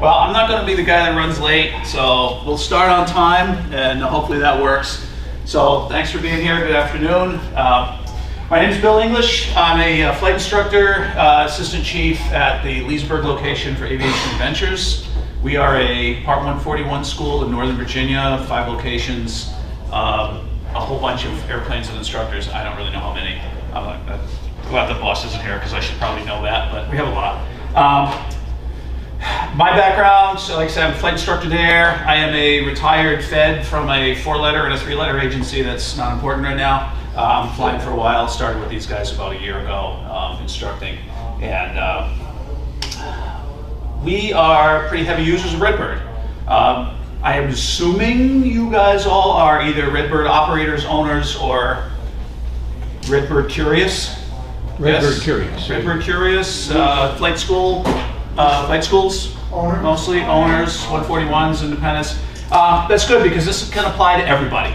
Well, I'm not going to be the guy that runs late, so we'll start on time, and hopefully that works. So thanks for being here. Good afternoon. My name is Bill English. I'm a flight instructor, assistant chief at the Leesburg location for Aviation Adventures. We are a Part 141 school in Northern Virginia, 5 locations, a whole bunch of airplanes and instructors. I don't really know how many. I'm glad the boss isn't here because I should probably know that, but we have a lot. My background, so like I said, I'm a flight instructor there. I am a retired Fed from a 4-letter and a 3-letter agency that's not important right now. I'm flying for a while, started with these guys about a year ago, instructing. And we are pretty heavy users of Redbird. I am assuming you guys all are either Redbird operators, owners, or Redbird curious. Redbird Yes? curious. Redbird curious, flight schools, mostly owners, 141s, independents. That's good because this can apply to everybody.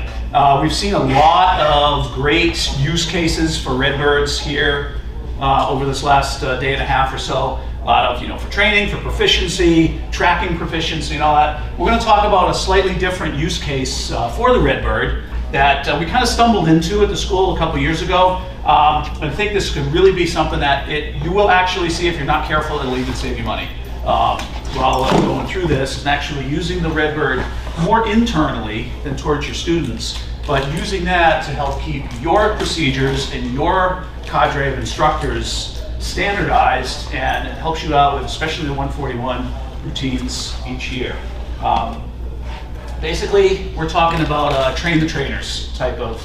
We've seen a lot of great use cases for Redbirds here over this last day and a half or so. A lot of, for training, for proficiency, tracking proficiency and all that. We're going to talk about a slightly different use case for the Redbird that we kind of stumbled into at the school a couple years ago. I think this could really be something that you will actually see if you're not careful. It'll even save you money while going through this and actually using the Redbird more internally than towards your students, but using that to help keep your procedures and your cadre of instructors standardized, and it helps you out with especially the 141 routines each year. Basically, we're talking about train the trainers type of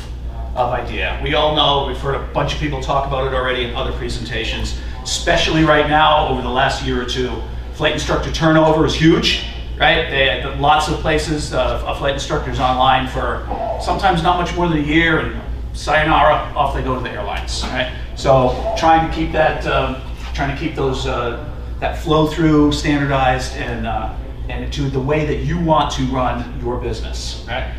idea. We all know, we've heard a bunch of people talk about it already in other presentations, especially right now over the last year or two. Flight instructor turnover is huge, right? They have lots of places of flight instructors online for sometimes not much more than a year, and sayonara, off they go to the airlines, right? So trying to keep that, those that flow through standardized and to the way that you want to run your business, right?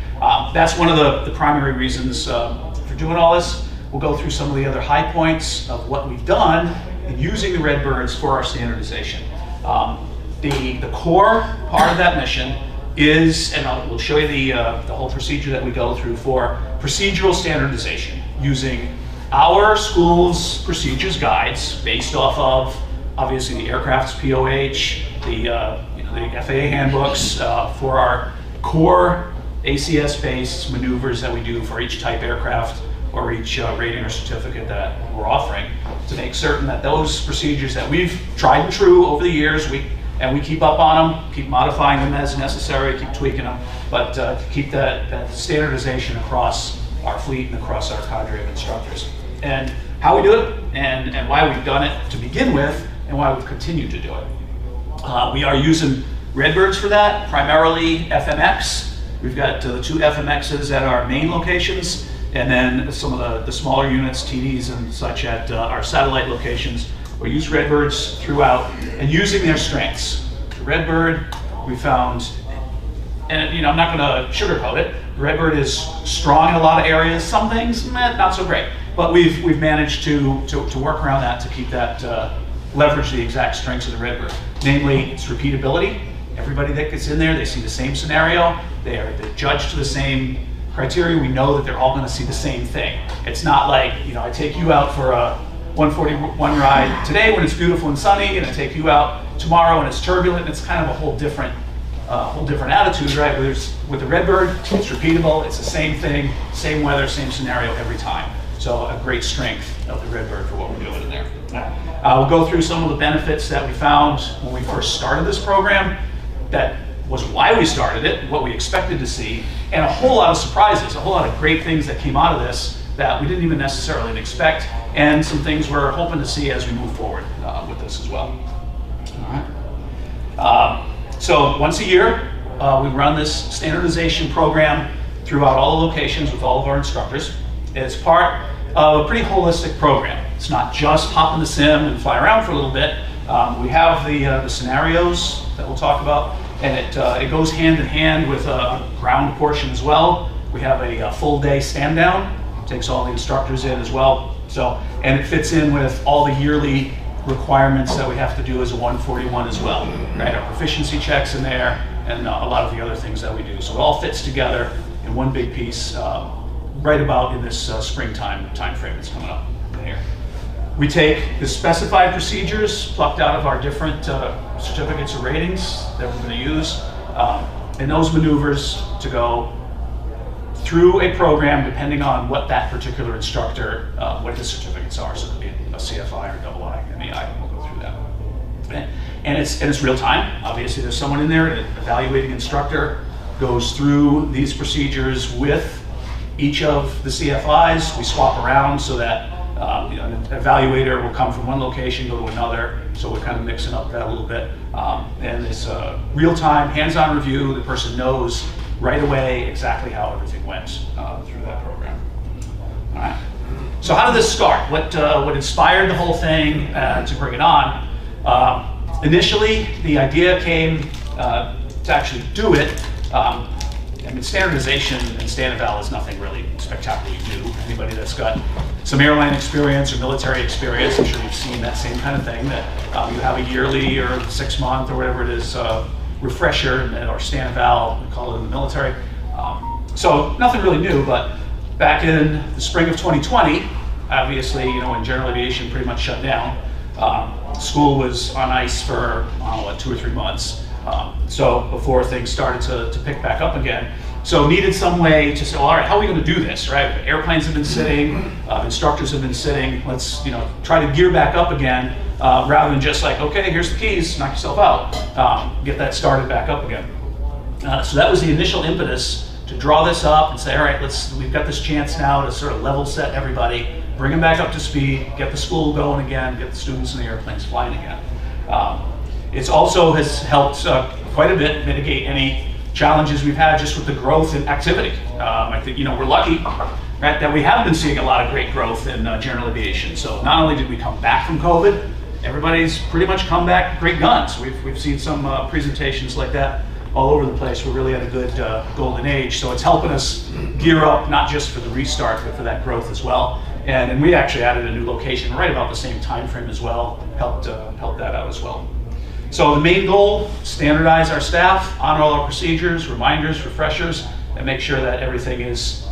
That's one of the primary reasons for doing all this. We'll go through some of the other high points of what we've done in using the Redbirds for our standardization. The core part of that mission is, and we'll show you the whole procedure that we go through for procedural standardization, using our school's procedures guides based off of, obviously, the aircraft's POH, the FAA handbooks for our core ACS-based maneuvers that we do for each type aircraft or each rating or certificate that we're offering, to make certain that those procedures that we've tried and true over the years, we keep up on them, keep modifying them as necessary, keep tweaking them, but keep that standardization across our fleet and across our cadre of instructors. And how we do it, and why we've done it to begin with, and why we've continued to do it. We are using Redbirds for that, primarily FMX. We've got the 2 FMXs at our main locations, and then some of the smaller units, TDs and such, at our satellite locations. We use Redbirds throughout, and using their strengths. The Redbird, we found, and I'm not going to sugarcoat it, the Redbird is strong in a lot of areas. Some things, not so great. But we've managed to work around that to keep that, leverage the exact strengths of the Redbird. Namely, its repeatability. Everybody that gets in there, they see the same scenario. They're judged to the same criteria. We know that they're all going to see the same thing. It's not like, I take you out for a 141 ride today when it's beautiful and sunny, and I take you out tomorrow when it's turbulent. It's kind of a whole different attitude, right? With the Redbird, it's repeatable. It's the same thing, same weather, same scenario every time. So a great strength of the Redbird for what we're doing in there. We'll go through some of the benefits that we found when we first started this program. That was why we started it, what we expected to see, and a whole lot of surprises, a whole lot of great things that came out of this that we didn't even necessarily expect, and some things we're hoping to see as we move forward with this as well. All right. So once a year, we run this standardization program throughout all the locations with all of our instructors. It's part of a pretty holistic program. It's not just hop in the sim and fly around for a little bit. We have the scenarios that we'll talk about, and it goes hand in hand with a ground portion as well. We have a full day stand down, takes all the instructors in as well. So, and it fits in with all the yearly requirements that we have to do as a 141 as well, right? Our proficiency checks in there, and a lot of the other things that we do. So it all fits together in one big piece right about in this springtime time frame that's coming up here. We take the specified procedures plucked out of our different certificates or ratings that we're going to use, and those maneuvers to go through a program depending on what that particular instructor, what the certificates are. So it could be a CFI or II, MEI, and we'll go through that. And it's real time. Obviously, there's someone in there, an evaluating instructor goes through these procedures with each of the CFIs. We swap around so that an evaluator will come from one location, go to another. So we're kind of mixing up that a little bit. And it's real time, hands-on review. The person knows right away exactly how everything went through that program. All right. So how did this start? What inspired the whole thing to bring it on? Initially, the idea came to actually do it. I mean, standardization and Standeval is nothing really spectacularly new. Anybody that's got some airline experience or military experience, I'm sure you've seen that same kind of thing, that you have a yearly or 6 month or whatever it is refresher, or Standeval, we call it in the military. So nothing really new, but back in the spring of 2020, obviously, when general aviation pretty much shut down, school was on ice for, 2 or 3 months. So before things started to pick back up again. So needed some way to say, well, all right, how are we going to do this, right? Airplanes have been sitting, instructors have been sitting. Let's, try to gear back up again, rather than just like, okay, here's the keys, knock yourself out. Get that started back up again. So that was the initial impetus to draw this up and say, all right, we've got this chance now to sort of level set everybody, bring them back up to speed, get the school going again, get the students and the airplanes flying again. It also has helped quite a bit mitigate any challenges we've had just with the growth in activity. I think, we're lucky, right, that we have been seeing a lot of great growth in general aviation. So not only did we come back from COVID, everybody's pretty much come back great guns. We've seen some presentations like that all over the place. We're really at a good golden age. So it's helping us gear up, not just for the restart, but for that growth as well. And we actually added a new location right about the same time frame as well, helped that out as well. So the main goal, standardize our staff, honor all our procedures, reminders, refreshers, and make sure that everything is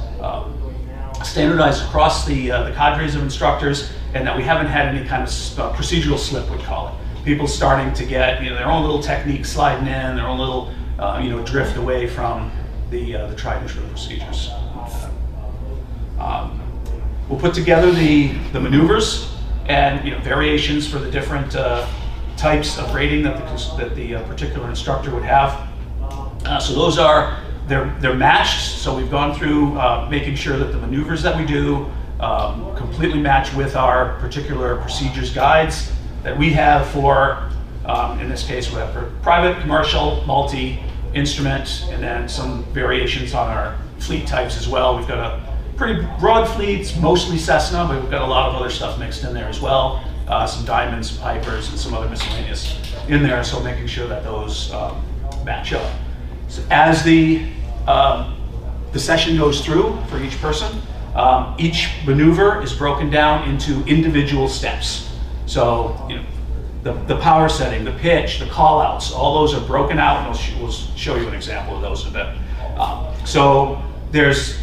standardized across the cadres of instructors, and that we haven't had any kind of procedural slip, we call it. People starting to get their own little techniques sliding in, their own little drift away from the tried and true procedures. We'll put together the maneuvers and variations for the different types of rating that the particular instructor would have. So those they're matched. So we've gone through making sure that the maneuvers that we do completely match with our particular procedures guides that we have for, in this case, we have for private, commercial, multi, instrument, and then some variations on our fleet types as well. We've got a pretty broad fleet, mostly Cessna, but we've got a lot of other stuff mixed in there as well. Some Diamonds, some Pipers, and some other miscellaneous in there, so making sure that those match up. So as the session goes through for each person, each maneuver is broken down into individual steps. So the power setting, the pitch, the call outs, all those are broken out, and we'll show you an example of those in a bit. So there's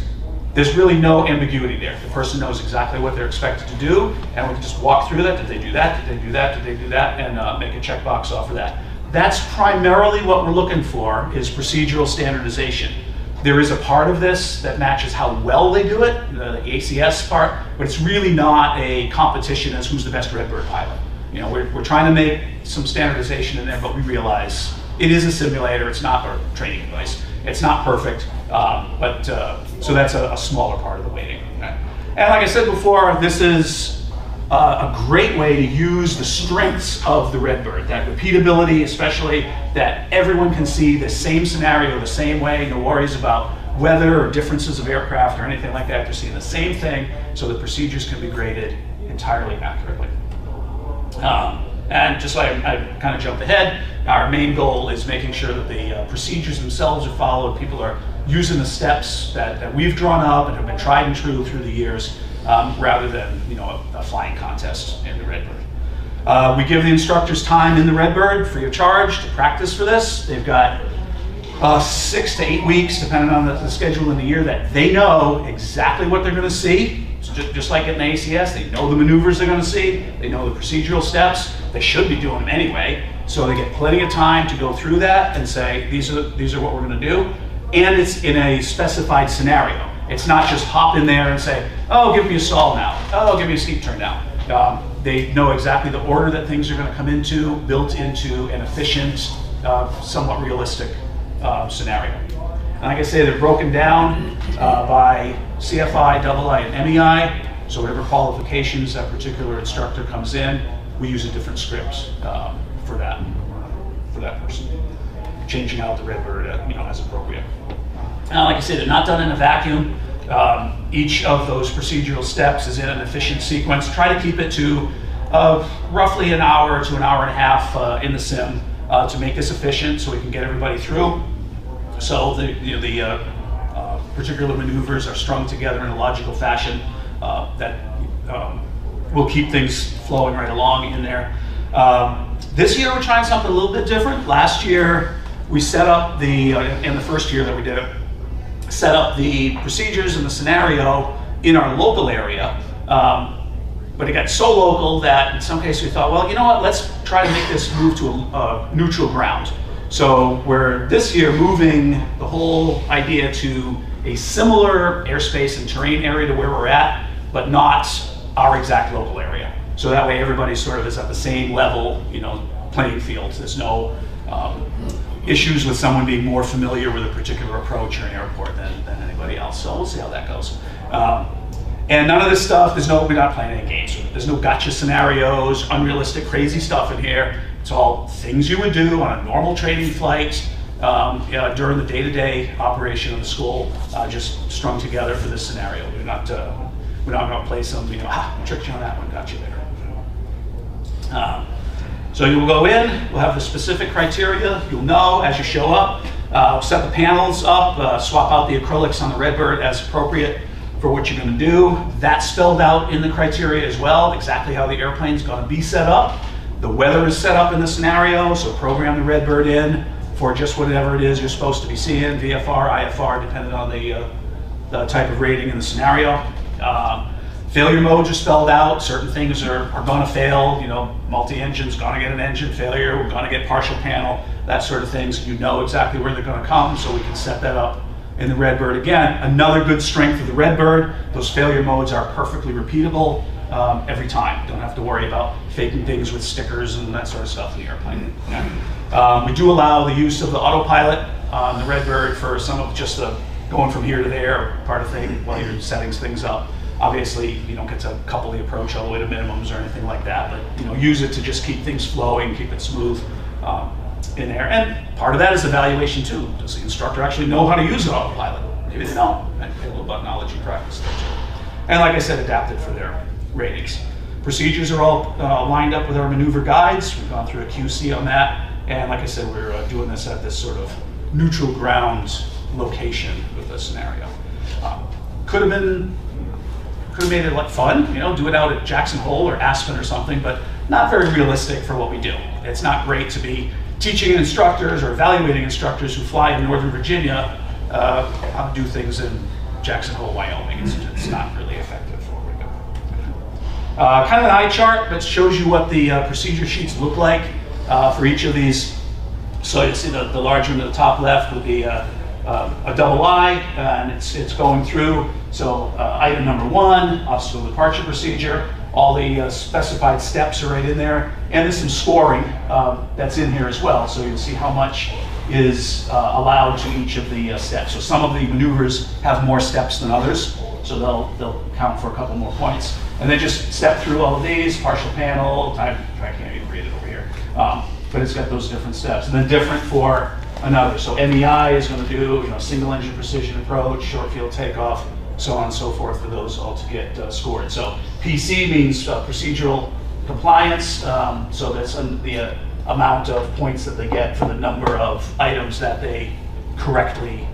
really no ambiguity there. The person knows exactly what they're expected to do, and we can just walk through that. Did they do that? Did they do that? Did they do that? And make a checkbox off of that. That's primarily what we're looking for, is procedural standardization. There is a part of this that matches how well they do it, the ACS part, but it's really not a competition as who's the best Redbird pilot. We're trying to make some standardization in there, but we realize it is a simulator. It's not a training device. It's not perfect, so that's a smaller part of the weighting. Okay? And like I said before, this is a great way to use the strengths of the Redbird, that repeatability, especially that everyone can see the same scenario the same way, no worries about weather or differences of aircraft or anything like that. They're seeing the same thing, so the procedures can be graded entirely accurately. And just like I kind of jumped ahead, our main goal is making sure that the procedures themselves are followed. People are using the steps that we've drawn up and have been tried and true through the years, rather than a flying contest in the Redbird. We give the instructors time in the Redbird free of charge to practice for this. They've got 6 to 8 weeks, depending on the schedule in the year, that they know exactly what they're going to see. It's just like in the ACS, they know the maneuvers they're going to see. They know the procedural steps. They should be doing them anyway. So they get plenty of time to go through that and say, these are what we're going to do. And it's in a specified scenario. It's not just hop in there and say, oh, give me a stall now. Oh, give me a steep turn now. They know exactly the order that things are going to come into, built into an efficient, somewhat realistic scenario. And like I say, they're broken down by CFI, II, and MEI. So whatever qualifications that particular instructor comes in, we use a different script for that person. Changing out the Redbird, as appropriate. Like I said, they're not done in a vacuum. Each of those procedural steps is in an efficient sequence. Try to keep it to roughly an hour to an hour and a half in the sim to make this efficient so we can get everybody through. So the particular maneuvers are strung together in a logical fashion that will keep things flowing right along in there. This year we're trying something a little bit different. Last year we set up in the first year that we did it, set up the procedures and the scenario in our local area, but it got so local that in some cases we thought, well, you know what, let's try to make this move to a neutral ground. So we're this year moving the whole idea to a similar airspace and terrain area to where we're at, but not our exact local area. So that way everybody sort of is at the same level, playing field. There's no issues with someone being more familiar with a particular approach or an airport than anybody else. So we'll see how that goes. And none of this stuff, we're not playing any games. There's no gotcha scenarios, unrealistic, crazy stuff in here. It's all things you would do on a normal training flight during the day-to-day operation of the school, just strung together for this scenario. We're not going to play some, tricked you on that one, got you there. So you'll go in, we'll have the specific criteria. You'll know as you show up. We'll set the panels up, swap out the acrylics on the Redbird as appropriate for what you're going to do. That's spelled out in the criteria as well, exactly how the airplane's going to be set up. The weather is set up in the scenario, so program the Redbird in for just whatever it is you're supposed to be seeing, VFR, IFR, depending on the type of rating in the scenario. Failure modes are spelled out. Certain things are going to fail. Multi-engine's going to get an engine failure. We're going to get partial panel, that sort of things. You know exactly where they're going to come, so we can set that up in the Redbird. Again, another good strength of the Redbird. Those failure modes are perfectly repeatable every time. Don't have to worry about faking things with stickers and that sort of stuff in the airplane. We do allow the use of the autopilot on the Redbird for some of just the going from here to there part of thing while you're setting things up. Obviously, you don't get to couple the approach all the way to minimums or anything like that, but use it to just keep things flowing, keep it smooth in there. And part of that is evaluation too. Does the instructor actually know how to use the autopilot? Maybe they don't. A little about knowledge and practice there too. And like I said, adapted for their ratings. Procedures are all lined up with our maneuver guides. We've gone through a QC on that. And like I said, we're doing this at this sort of neutral ground location with the scenario. Could have made it like fun, do it out at Jackson Hole or Aspen or something, but not very realistic for what we do. It's not great to be teaching instructors or evaluating instructors who fly in Northern Virginia how to do things in Jackson Hole, Wyoming. It's not really effective for what we do. Kind of an eye chart that shows you what the procedure sheets look like for each of these. So you see the large one at the top left would be a double I, and it's going through. So item number 1, obstacle departure procedure. All the specified steps are right in there, and there's some scoring that's in here as well. So you'll see how much is allowed to each of the steps. So some of the maneuvers have more steps than others, so they'll count for a couple more points. And then just step through all of these, partial panel, I can't even read it over here, but it's got those different steps. And then different for another. So MEI is going to do single engine precision approach, short field takeoff, so on and so forth for those all to get scored. So PC means procedural compliance, so that's the amount of points that they get for the number of items that they correctly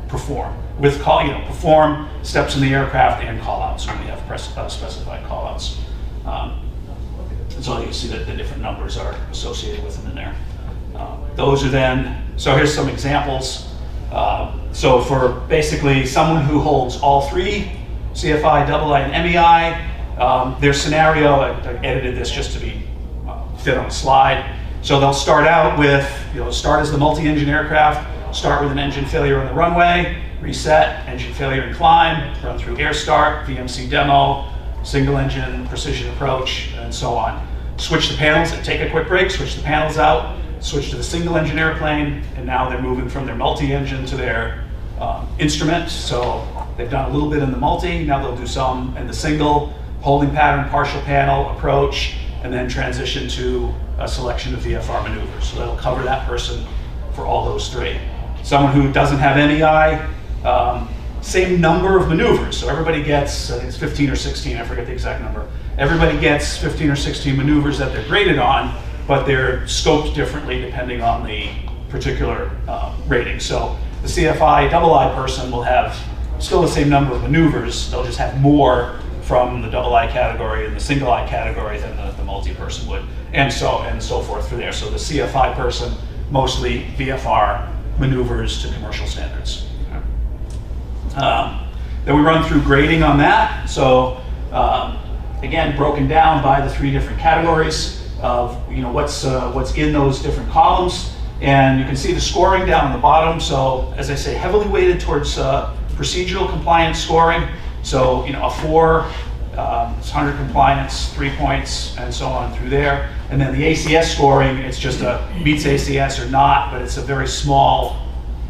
perform. With perform steps in the aircraft and call-outs when we have specified call-outs. And so you can see that the different numbers are associated with them in there. Those are then, so here's some examples. So for basically someone who holds all three, CFI, II, and MEI, their scenario, I edited this just to be fit on a slide. So they'll start out with, start as the multi-engine aircraft, start with an engine failure on the runway, reset, engine failure and climb, run through air start, VMC demo, single engine, precision approach, and so on. Switch the panels, take a quick break, switch the panels out, switch to the single engine airplane, and now they're moving from their multi-engine to their instrument. So they've done a little bit in the multi, now they'll do some in the single, holding pattern, partial panel, approach, and then transition to a selection of VFR maneuvers. So that'll cover that person for all those three. Someone who doesn't have MEI, same number of maneuvers. So everybody gets, I think it's 15 or 16, I forget the exact number. Everybody gets 15 or 16 maneuvers that they're graded on, but they're scoped differently depending on the particular rating. So the CFI II person will have still the same number of maneuvers, they'll just have more from the II category and the single I category than the multi person would, and so forth through there. So the CFI person, mostly VFR maneuvers to commercial standards. Then we run through grading on that. So again, broken down by the three different categories of what's in those different columns, and you can see the scoring down on the bottom. So as I say, heavily weighted towards procedural compliance scoring. So a 4, it's 100 compliance, 3 points, and so on through there. And then the ACS scoring, it's just a meets ACS or not, but it's a very small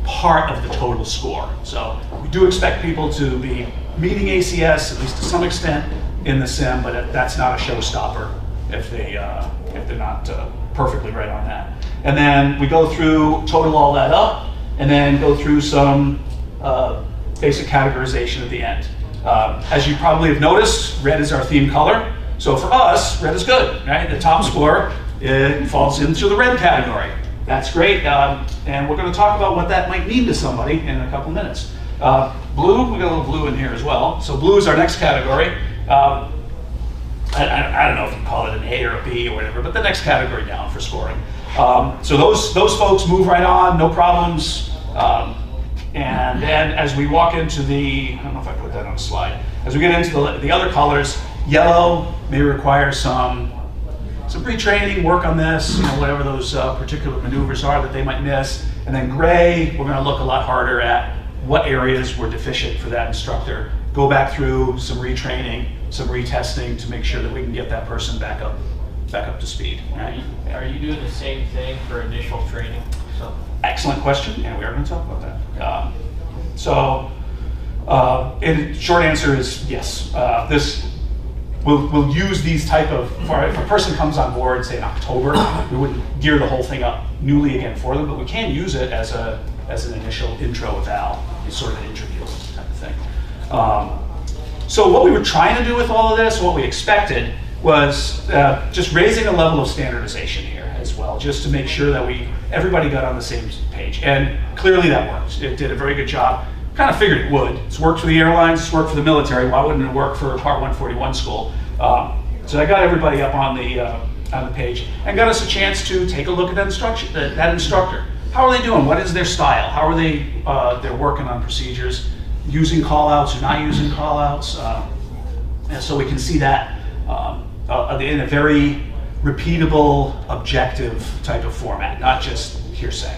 part of the total score. So we do expect people to be meeting ACS, at least to some extent, in the sim, but that's not a showstopper if they're not perfectly right on that. And then we go through, total all that up, and then go through some basic categorization at the end. As you probably have noticed, red is our theme color. So for us, red is good, right? The top score, it falls into the red category. That's great, and we're going to talk about what that might mean to somebody in a couple minutes. Blue, we got a little blue in here as well. So blue is our next category. I don't know if you call it an A or a B or whatever, but the next category down for scoring. So those folks move right on, no problems. And then as we walk into the, I don't know if I put that on a slide, as we get into the other colors, yellow may require some retraining, work on this, whatever those particular maneuvers are that they might miss. And then gray, we're going to look a lot harder at what areas were deficient for that instructor. Go back through some retraining, some retesting to make sure that we can get that person back up to speed. Right? Are you doing the same thing for initial training? So. Excellent question, and we are going to talk about that. Short answer is yes. We'll use these type of, if a person comes on board, say in October, we wouldn't gear the whole thing up newly again for them, but we can use it as an initial intro eval, sort of an interview type of thing. So what we were trying to do with all of this, what we expected, was just raising a level of standardization here as well, just to make sure that everybody got on the same page. And clearly that worked. It did a very good job. Kind of figured it would. It's worked for the airlines, it's worked for the military. Why wouldn't it work for Part 141 school? So I got everybody up on the page and got us a chance to take a look at that instructor. How are they doing? What is their style? How are they're working on procedures, using call-outs or not using call-outs? And so we can see that in a very repeatable, objective type of format, not just hearsay.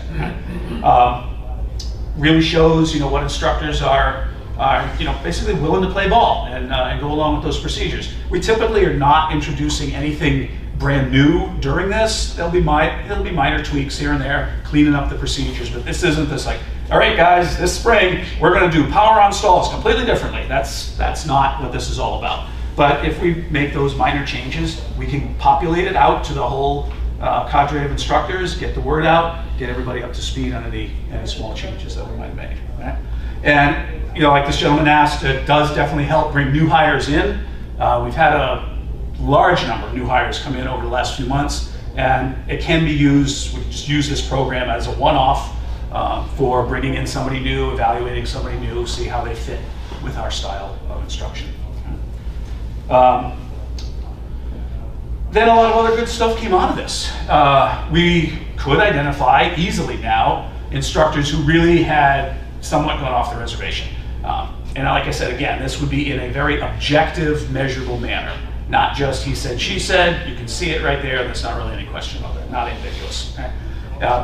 Really shows, what instructors are basically willing to play ball and go along with those procedures. We typically are not introducing anything brand new during this. There'll be minor tweaks here and there, cleaning up the procedures, but this isn't this like, all right guys, this spring we're going to do power on stalls completely differently. That's not what this is all about. But if we make those minor changes, we can populate it out to the whole cadre of instructors, get the word out, get everybody up to speed on any small changes that we might make. Right? And like this gentleman asked, it does definitely help bring new hires in. We've had a large number of new hires come in over the last few months, and it can be used, we just use this program as a one-off for bringing in somebody new, evaluating somebody new, see how they fit with our style of instruction. then a lot of other good stuff came out of this. We could identify easily now instructors who really had somewhat gone off the reservation. And like I said, again, this would be in a very objective, measurable manner. Not just he said, she said, you can see it right there, there's not really any question about that, not ambiguous. Okay?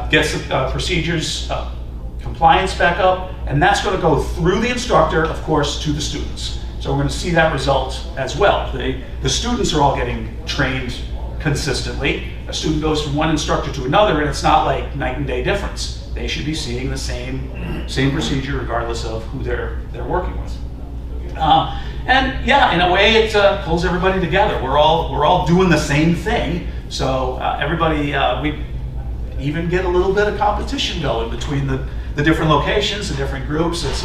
Gets the procedures compliance back up, and that's going to go through the instructor, of course, to the students. So we're going to see that result as well. The students are all getting trained consistently. A student goes from one instructor to another, and it's not like night and day difference. They should be seeing the same procedure regardless of who they're working with. And yeah, in a way, it pulls everybody together. We're all doing the same thing. So everybody, we even get a little bit of competition going between the different locations, the different groups. It's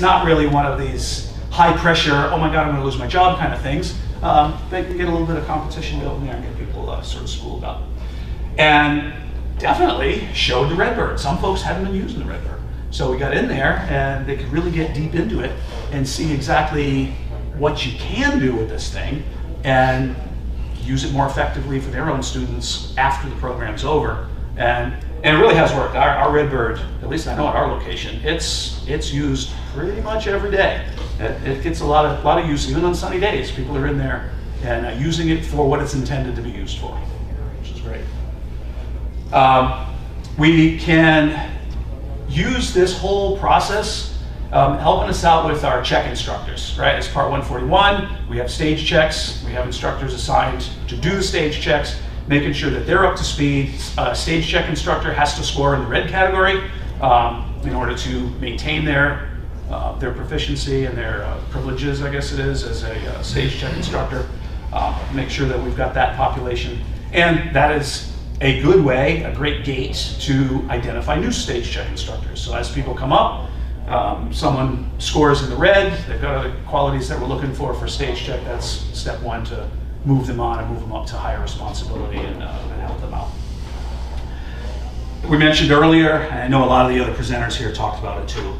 not really one of these high pressure, oh my God, I'm going to lose my job kind of things. They can get a little bit of competition going there and get people sort of spooled up. And definitely showed the Redbird. Some folks hadn't been using the Redbird. So we got in there and they could really get deep into it and see exactly what you can do with this thing and use it more effectively for their own students after the program's over. And it really has worked. Our Redbird, at least I know at our location, it's used pretty much every day. It gets a lot of use, even on sunny days. People are in there and using it for what it's intended to be used for, which is great. We can use this whole process helping us out with our check instructors, right? As part 141, we have stage checks. We have instructors assigned to do the stage checks, making sure that they're up to speed. Stage check instructor has to score in the red category in order to maintain their proficiency and their privileges, I guess it is, as a stage check instructor. Make sure that we've got that population. And that is a good way, a great gate to identify new stage check instructors. So as people come up, someone scores in the red, they've got the qualities that we're looking for stage check. That's step one to move them on and move them up to higher responsibility and help them out. We mentioned earlier, and I know a lot of the other presenters here talked about it too,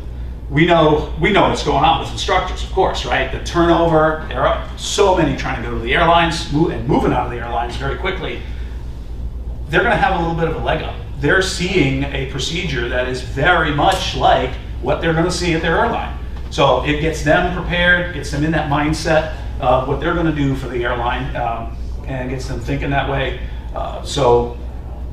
we know what's going on with instructors, of course, right? The turnover, there are so many trying to go to the airlines and moving out of the airlines very quickly. They're going to have a little bit of a leg up. They're seeing a procedure that is very much like what they're going to see at their airline. So it gets them prepared, gets them in that mindset of what they're going to do for the airline, and gets them thinking that way. So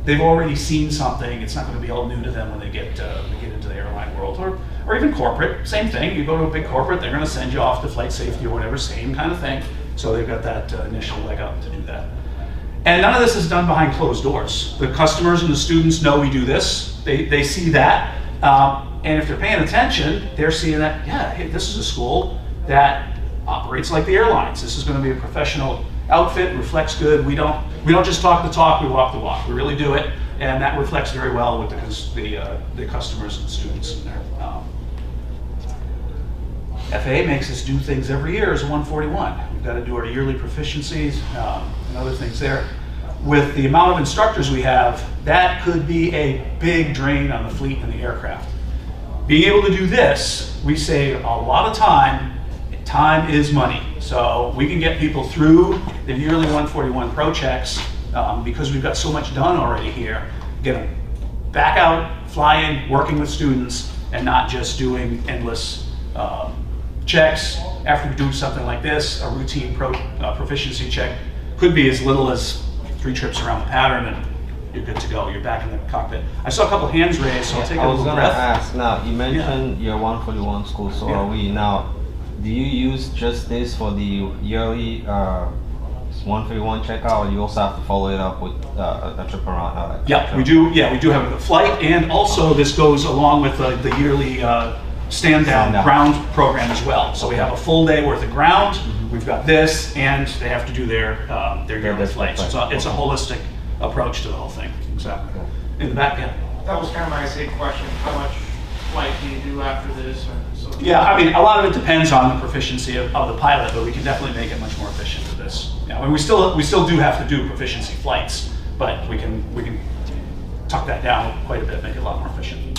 they've already seen something. It's not going to be all new to them when they get into the airline world, or even corporate. Same thing. You go to a big corporate, they're going to send you off to flight safety or whatever. Same kind of thing. So they've got that initial leg up to do that. And none of this is done behind closed doors. The customers and the students know we do this. They see that. And if they're paying attention, they're seeing that, yeah, hey, this is a school that operates like the airlines. This is going to be a professional outfit, reflects good. We don't just talk the talk, we walk the walk. We really do it, and that reflects very well with the customers and students in there. FAA makes us do things every year as a 141. We've got to do our yearly proficiencies and other things there. With the amount of instructors we have, that could be a big drain on the fleet and the aircraft. Being able to do this, we save a lot of time. Time is money. So we can get people through the yearly 141 pro checks because we've got so much done already here. Get them back out, fly in, working with students, and not just doing endless checks. After we do something like this, a routine proficiency check could be as little as 3 trips around the pattern, and you're good to go. You're back in the cockpit. I saw a couple hands raised, so I'll take a little breath. I was going to ask now, you mentioned your 141 school, so are we now, do you use just this for the yearly 141 checkout, or you also have to follow it up with a trip around? Yeah, we do have the flight, and also this goes along with the yearly stand down ground program as well. So we have a full day worth of ground. We've got this, and they have to do their yearly flights. So it's a holistic approach to the whole thing. Exactly. In the back, yeah. That was kind of my same question. How much flight do you do after this? Yeah, I mean, a lot of it depends on the proficiency of the pilot, but we can definitely make it much more efficient with this. Yeah, I mean, we still do have to do proficiency flights, but we can tuck that down quite a bit, make it a lot more efficient.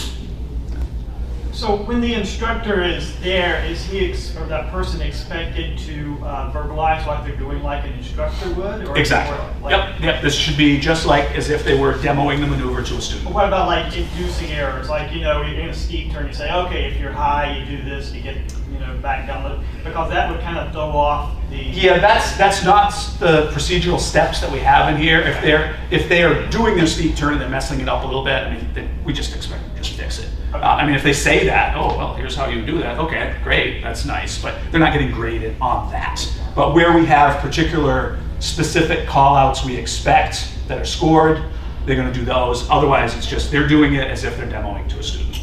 So when the instructor is there, is he or that person expected to verbalize what they're doing like an instructor would? Or Exactly. Yep. This should be just like as if they were demoing the maneuver to a student. What about like inducing errors? Like, you know, you're in a steep turn, you say, okay, if you're high, you do this, you get, you know, back down low, because that would kind of throw off the... Yeah, that's not the procedural steps that we have in here. If they are doing their steep turn and they're messing it up a little bit, I mean, we just expect them to just fix it. I mean, if they say that, oh, well, here's how you do that. Okay, great, that's nice, but they're not getting graded on that. But where we have particular specific call-outs we expect that are scored, they're gonna do those. Otherwise, it's just, they're doing it as if they're demoing to a student.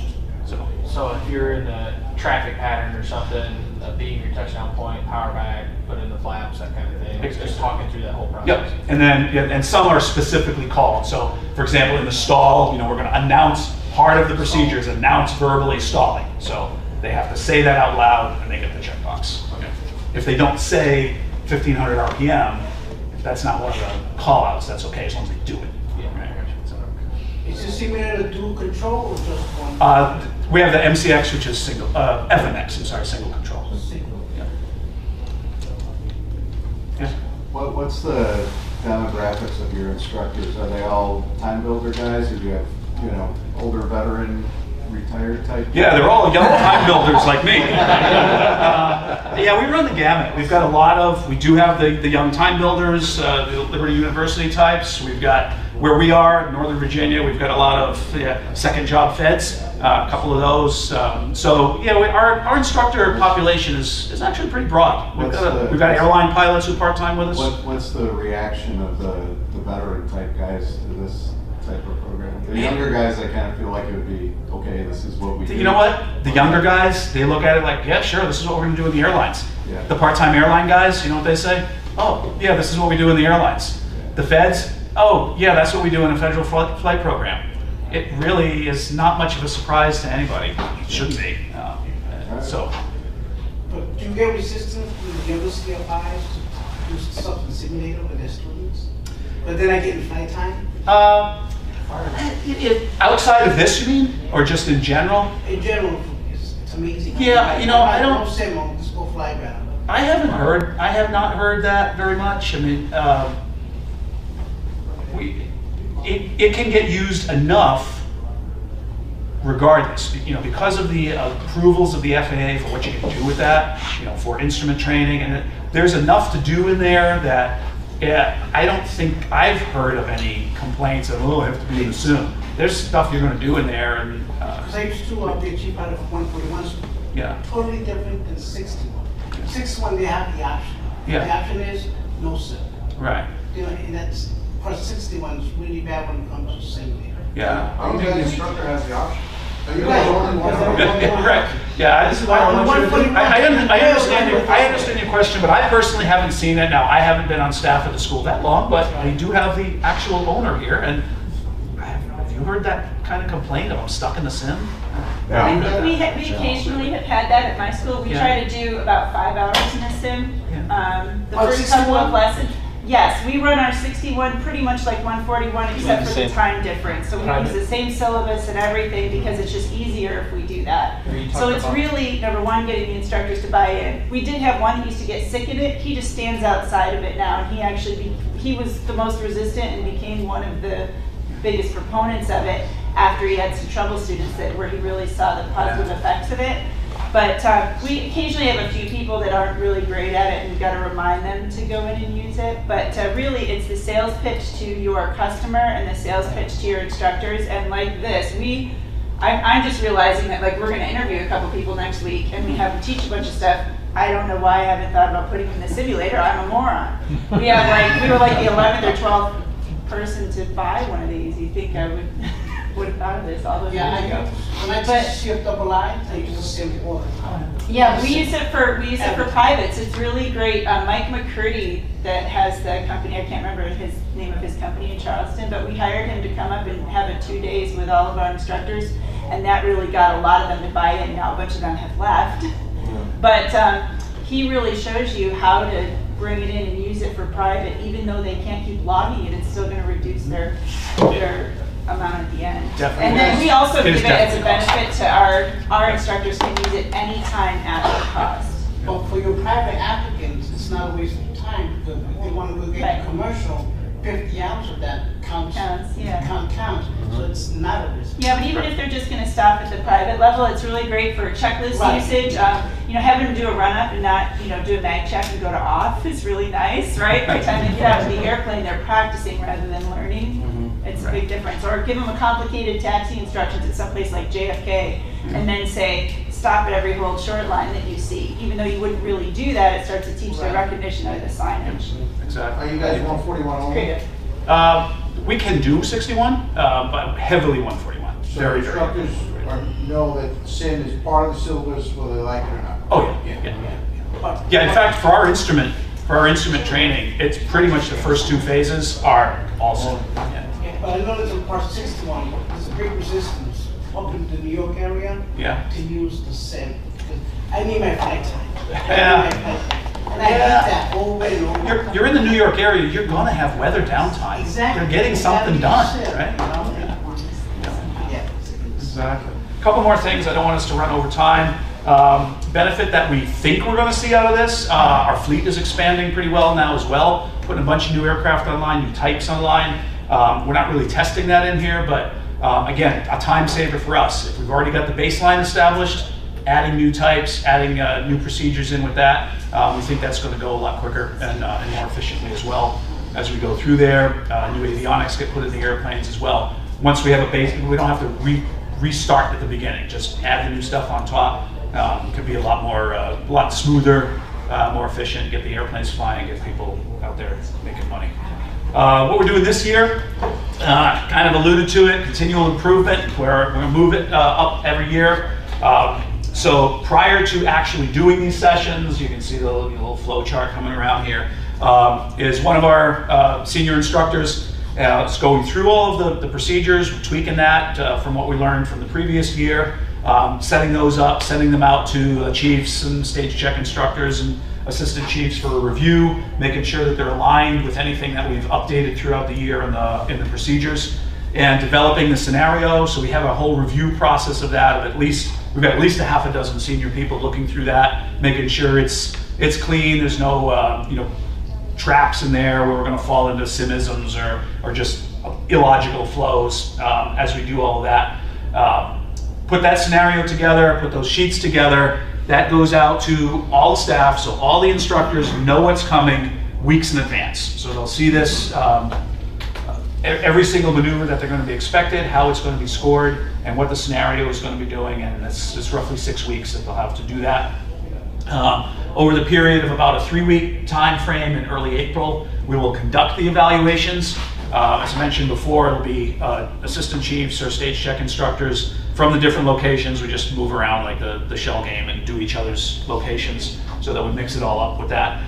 So if you're in the traffic pattern or something, being your touchdown point, power back, put in the flaps, that kind of thing. Just talking through that whole process. Yep, and then, and some are specifically called. So, for example, in the stall, you know, we're gonna announce, part of the procedure is announce verbally stalling. So they have to say that out loud and they get the checkbox. Okay. If they don't say 1500 RPM, if that's not one of the call outs, that's okay as long as they do it. Yeah. Right. So, is it similar to dual control or just one? We have the MCX, which is single, FMX, I'm sorry, single control. Single. Yeah. Yeah. What's the demographics of your instructors? Are they all time builder guys, or do you have, you know, older veteran, retired type? Yeah, they're all young time builders like me. Yeah, we run the gamut. We've got a lot of, we do have the young time builders, the Liberty University types. We've got, where we are, Northern Virginia, we've got a lot of second job feds, a couple of those. So, yeah, our instructor population is actually pretty broad. We've got airline pilots who part-time with us. What's the reaction of the veteran type guys to this type of program? The younger guys, I kind of feel like it would be, okay, this is what we do. You know what? The younger guys, they look at it like, yeah, sure, this is what we're going to do in the airlines. Yeah. The part-time airline guys, you know what they say? Oh, yeah, this is what we do in the airlines. Yeah. The feds, oh, yeah, that's what we do in a federal flight program. It really is not much of a surprise to anybody. It shouldn't be. So. But do you get resistance with the younger CFIs to do stuff in simulator with their students? But then I get in flight time? Outside of this, you mean? Or just in general? In general, it's amazing. Yeah, you know, I don't... Just go fly around. I have not heard that very much. I mean, it can get used enough regardless, you know, because of the approvals of the FAA for what you can do with that, you know, for instrument training, and there's enough to do in there that I don't think I've heard of any complaints of, oh, I have to be in soon. There's stuff you're going to do in there, and because I used to be a chief pilot of 141, yeah, totally different than 61. 61 they have the option. Yeah. The option is no sir. Right. You know, and that's part 61 is really bad when it comes to simulator. Yeah. I don't think the instructor has the option. Correct. Yeah, I understand your question, but I personally haven't seen it. Now, I haven't been on staff at the school that long, but I do have the actual owner here, and have you heard that kind of complaint of I'm stuck in the sim? Yeah. We occasionally have had that at my school. We try to do about 5 hours in a sim. The first couple of lessons. Yes, we run our 61 pretty much like 141 except for the time difference. So we use the same syllabus and everything because it's just easier if we do that. So it's really, number one, getting the instructors to buy in. We did have one who used to get sick in it. He just stands outside of it now, and he actually, he was the most resistant and became one of the biggest proponents of it after he had some trouble students where he really saw the positive effects of it. But we occasionally have a few people that aren't really great at it, and we've got to remind them to go in and use it. But really, it's the sales pitch to your customer and the sales pitch to your instructors. And like this, I'm just realizing that like we're going to interview a couple people next week, and we have them teach a bunch of stuff. I don't know why I haven't thought about putting them in the simulator. I'm a moron. We were like the 11th or 12th person to buy one of these. You think I would have thought of this all those years ago? When I teach shift double line, I use the same all the time. Yeah, we use it for privates. It's really great. Mike McCurdy, that has the company, I can't remember his name of his company in Charleston, but we hired him to come up and have it 2 days with all of our instructors, and that really got a lot of them to buy in. Now a bunch of them have left, but he really shows you how to bring it in and use it for private, even though they can't keep logging it. It's still going to reduce their amount at the end. Definitely. And then we also It give is it as a definitely benefit to our instructors can use it anytime at no cost. But for your private applicants, it's not a waste of time, because if they want to go get Right. a commercial, 50 hours of that counts. Yeah. Counts, so it's not a risk. Yeah, but even if they're just going to stop at the private level, it's really great for checklist Right. usage. Having them do a run up and not, do a mag check and go to off is really nice, right? By the time they get out of the airplane, they're practicing rather than learning. It's a big difference. Or give them a complicated taxi instructions at someplace like JFK, and then say, stop at every hold short line that you see. Even though you wouldn't really do that, it starts to teach their recognition of the signage. Exactly. Are you guys 141 only? Creative. We can do 61, but heavily 141. So Very, very. instructors know that SIM is part of the syllabus, whether they like it or not. Oh yeah. Yeah, in fact, for our instrument training, it's pretty much the first two phases are also. Yeah. But I know that in part 61, there's a great resistance up in the New York area to use the SIM. I need my flight time. Yeah. And I hate that over and over. You're in the New York area, you're gonna have weather downtime. Exactly. You're getting something done, right? Yeah. Exactly. A couple more things, I don't want us to run over time. Benefit that we think we're gonna see out of this, our fleet is expanding pretty well now as well, putting a bunch of new aircraft online, new types online. We're not really testing that in here, but again, a time saver for us. If we've already got the baseline established, adding new types, adding new procedures in with that, we think that's going to go a lot quicker and more efficiently as well as we go through there. New avionics get put in the airplanes as well. Once we have a base, we don't have to restart at the beginning. Just add the new stuff on top. It could be a lot smoother, more efficient. Get the airplanes flying, get people out there making money. What we're doing this year, kind of alluded to it, continual improvement. We're going to move it up every year. So prior to actually doing these sessions, you can see the little flow chart coming around here, is one of our senior instructors is going through all of the procedures, tweaking that from what we learned from the previous year, setting those up, sending them out to chiefs and stage check instructors and assistant chiefs for a review, making sure that they're aligned with anything that we've updated throughout the year in the procedures, and developing the scenario. So we have a whole review process of that. We've got at least a half a dozen senior people looking through that, making sure it's clean. There's no traps in there where we're going to fall into simisms or just illogical flows as we do all of that. Put that scenario together, put those sheets together. That goes out to all the staff, so all the instructors know what's coming weeks in advance. So they'll see this, every single maneuver that they're going to be expected, how it's going to be scored, and what the scenario is going to be doing, and it's roughly 6 weeks that they'll have to do that. Over the period of about a 3-week time frame in early April, we will conduct the evaluations. As I mentioned before, it'll be assistant chiefs or stage check instructors from the different locations. We just move around like the shell game and do each other's locations so that we mix it all up with that.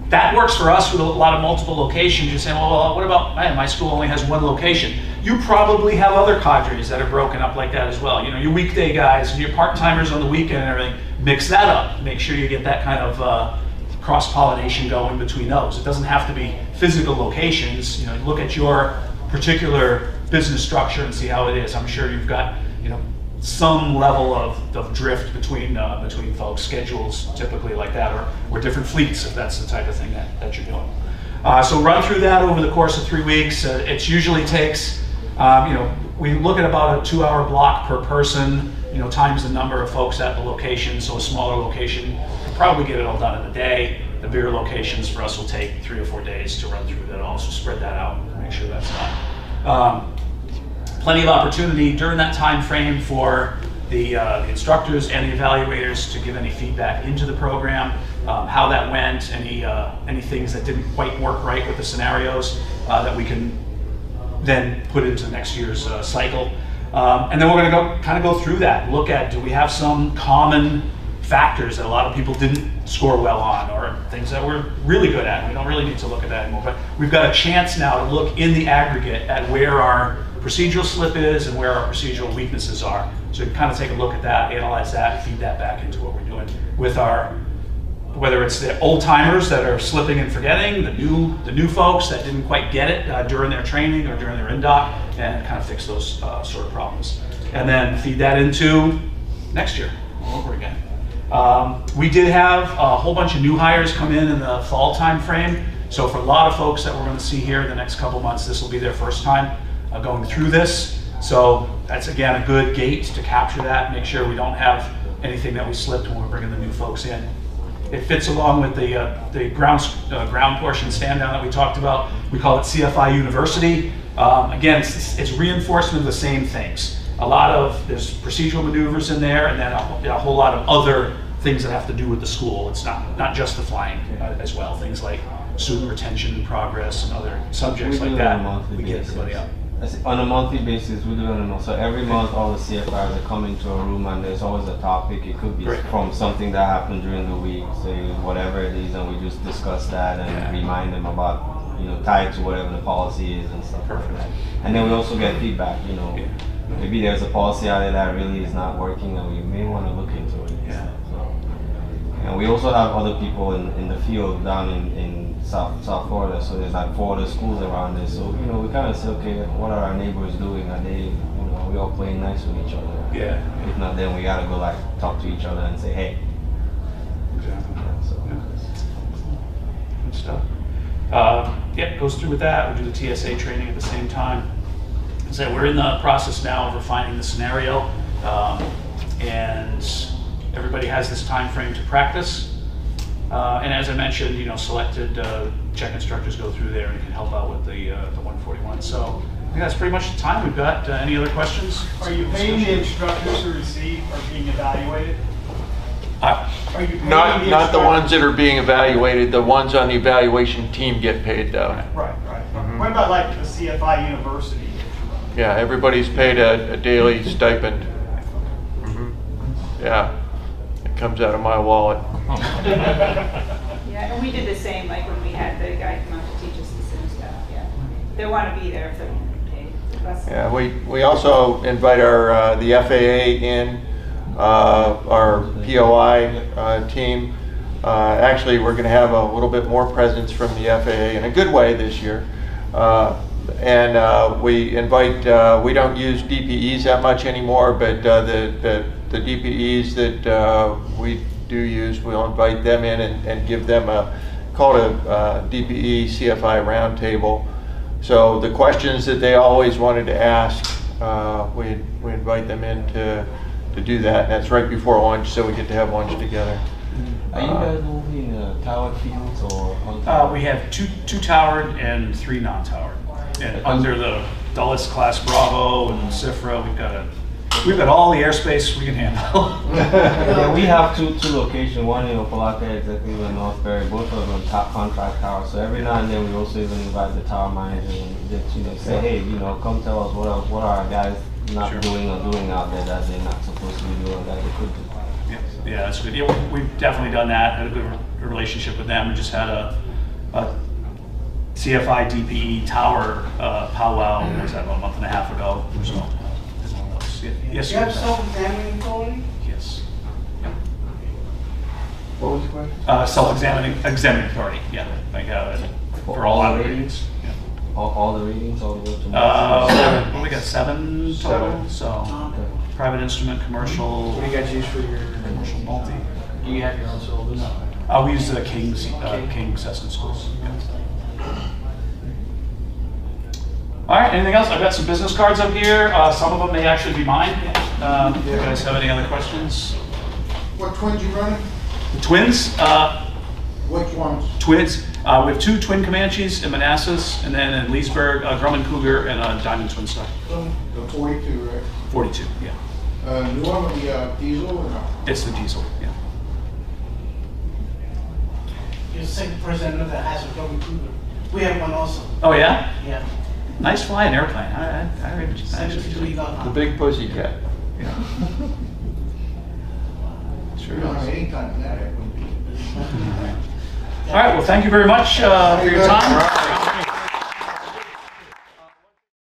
That works for us with a lot of multiple locations. You're saying, well, what about, man, my school only has one location. You probably have other cadres that are broken up like that as well. Your weekday guys and your part-timers on the weekend and everything, mix that up. Make sure you get that kind of cross-pollination going between those. It doesn't have to be physical locations. Look at your particular business structure and see how it is. I'm sure you've got, some level of drift between folks, schedules typically like that, or different fleets if that's the type of thing that you're doing. So run through that over the course of 3 weeks. It usually takes, we look at about a 2-hour block per person, times the number of folks at the location. So a smaller location, we'll probably get it all done in a day. The bigger locations for us will take 3 or 4 days to run through that. Also spread that out and make sure that's done. Plenty of opportunity during that time frame for the instructors and the evaluators to give any feedback into the program, how that went, any things that didn't quite work right with the scenarios that we can then put into next year's cycle. And then we're going to go through that, look at, do we have some common factors that a lot of people didn't score well on, or things that we're really good at. We don't really need to look at that anymore, but we've got a chance now to look in the aggregate at where our procedural slip is and where our procedural weaknesses are. So we can kind of take a look at that, analyze that, feed that back into what we're doing with our whether it's the old timers that are slipping and forgetting, the new folks that didn't quite get it during their training or during their in-doc, and kind of fix those sort of problems. And then feed that into next year all over again. We did have a whole bunch of new hires come in the fall time frame. So for a lot of folks that we're going to see here in the next couple months, this will be their first time going through this. So that's, again, a good gate to capture that, make sure we don't have anything that we slipped when we're bringing the new folks in. It fits along with the ground portion stand down that we talked about. We call it CFI University. Again, it's reinforcement of the same things. There's procedural maneuvers in there, and then a whole lot of other things that have to do with the school. It's not just the flying as well. Things like student retention and progress and other subjects like that. We get everybody up. On a monthly basis, we do it. So every month, all the CFIs are coming to a room, and there's always a topic. It could be from something that happened during the week, say whatever it is, and we just discuss that and remind them about, tied to whatever the policy is and stuff like that. And then we also get feedback. Maybe there's a policy out there that really is not working, and we may want to look into it. Yeah. And we also have other people in the field down in South Florida, so there's like 4 other schools around there. So we kind of say, okay, what are our neighbors doing? Are they, are we all playing nice with each other? Yeah. If not, then we gotta go talk to each other and say, hey. Exactly. Good stuff. It goes through with that. We do the TSA training at the same time. So we're in the process now of refining the scenario, and everybody has this time frame to practice. And as I mentioned, selected check instructors go through there and can help out with the 141. So I think that's pretty much the time we've got. Any other questions? Are you paying the instructors who receive or being evaluated? Are you paying not the ones that are being evaluated. The ones on the evaluation team get paid though. Right. What about like the CFI University? Yeah, everybody's paid a daily stipend. Yeah, it comes out of my wallet. Yeah, and we did the same, like when we had the guy come out to teach us the sim stuff. Yeah, they want to be there if they're paid. Yeah, we also invite our the FAA in, our POI team. Actually, we're going to have a little bit more presence from the FAA in a good way this year. And we invite, we don't use DPEs that much anymore, but the DPEs that we do use, we'll invite them in and give them called a DPE CFI roundtable. So the questions that they always wanted to ask, we invite them in to do that. And that's right before lunch, so we get to have lunch together. Are you guys moving towered fields or untowered? We have two towered and 3 non-towered. And under the Dulles class Bravo and CFRA, we've got all the airspace we can handle. Yeah, we have two locations. One in Opelika, exactly in Northbury. Both of them top contract towers. So every now and then we also even invite the tower manager and say, hey, come tell us what are our guys not doing or doing out there that they're not supposed to be doing that they could do. Yeah, that's good. Yeah, we've definitely done that. Had a good relationship with them. We just had a CFI DPE tower powwow. What was that, about a month and a half ago? So, yes. Do you have self-examining authority? Yes. Yep. What was the question? Self-examining authority. Yeah, like for all the ratings. Yeah. All the ratings, all the way to we got 7 total. So. Private instrument, commercial. What do you guys use for your commercial multi? Do you have your own syllabus? No. We use the King Cessna schools. Yeah. All right, anything else? I've got some business cards up here. Some of them may actually be mine. Do you guys have any other questions? What twins you running? The twins? Which ones? Twins. We have 2 twin Comanches in Manassas, and then in Leesburg, a Grumman Cougar and a Diamond Twin Star. The 42, right? 42, yeah. New one with the diesel or no? It's the diesel, yeah. You're the second person that has a Grumman Cougar. We have one also. Oh, yeah? Yeah. Nice flying airplane. I actually. The big pussycat. Yeah. Sure. Anytime that, it wouldn't be. All right, well, thank you very much for your time.